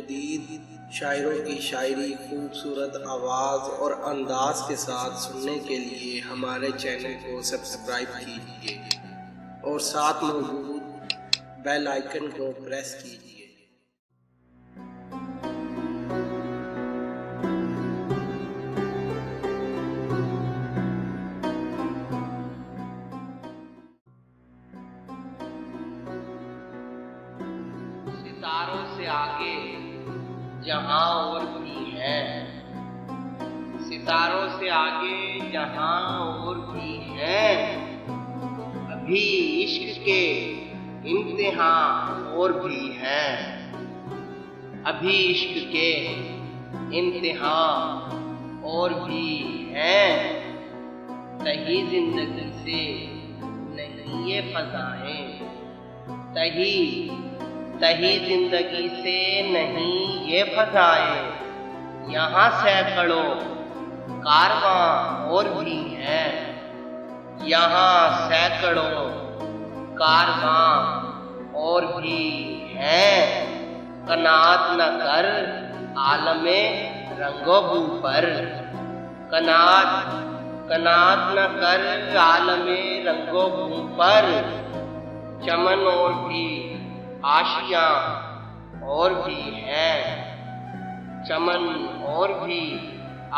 जदीद शायरों की शायरी खूबसूरत आवाज़ और अंदाज के साथ सुनने के लिए हमारे चैनल को सब्सक्राइब कीजिए और साथ मौजूद बेल आइकन को प्रेस कीजिए। सितारों से आगे जहां और भी है, सितारों से आगे जहां और भी है, अभी इश्क के इम्तिहान और भी है, अभी इश्क के इम्तिहान और भी है। तही जिंदगी से नहीं ये फज़ाएं, तही जिंदगी से नहीं ये फज़ाएं, यहाँ सैकड़ों कारवां और भी हैं, यहाँ सैकड़ों कारवां और भी हैं। कनात न कर आलमे रंगो बू पर, कनात न कर आलमे रंगो बू पर, चमन और भी आशियाँ और भी हैं, चमन और भी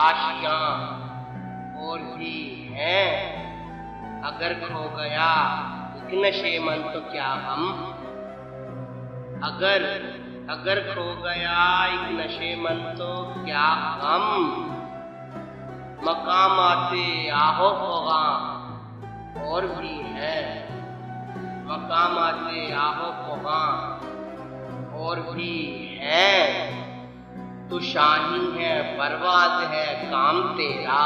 आशियाँ और भी हैं। अगर खो गया एक नशे मन तो क्या हम, अगर खो गया एक नशे मन तो क्या हम, मकाम आते आहो फ़ग़ा और भी हैं, मकाम आते आहो फ़ग़ा और भी हैं। तू शाही है परवाज़ है काम तेरा,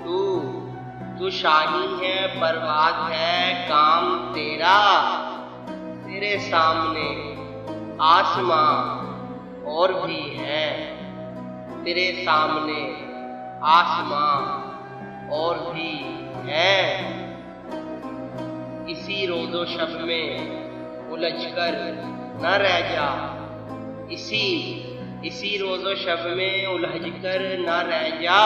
तू शाही है परवाज़ है काम तेरा, तेरे सामने आसमां और भी है, तेरे सामने आसमां और भी है। इसी रोज़ो शब में उलझ कर न रह जा, इसी रोज़ो शब में उलझ कर न रह जा,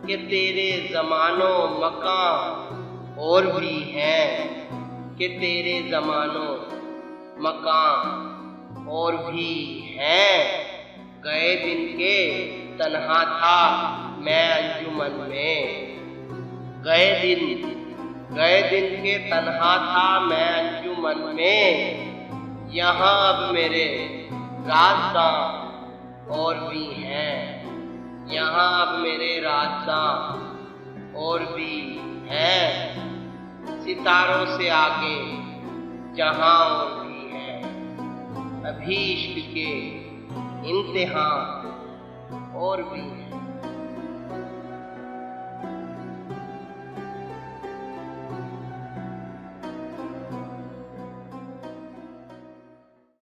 कि तेरे ज़मानो मकान और भी हैं, कि तेरे ज़मानो मकान और भी हैं। गए दिन के तन्हा था मैं अंजुमन में, गए दिन के तन्हा था मैं अंजुमन में, यहाँ अब मेरे राज़दां और भी हैं, यहाँ अब मेरे राज़दां और भी हैं। सितारों से आगे जहां और भी है, अभी इश्क के इम्तिहान और भी है।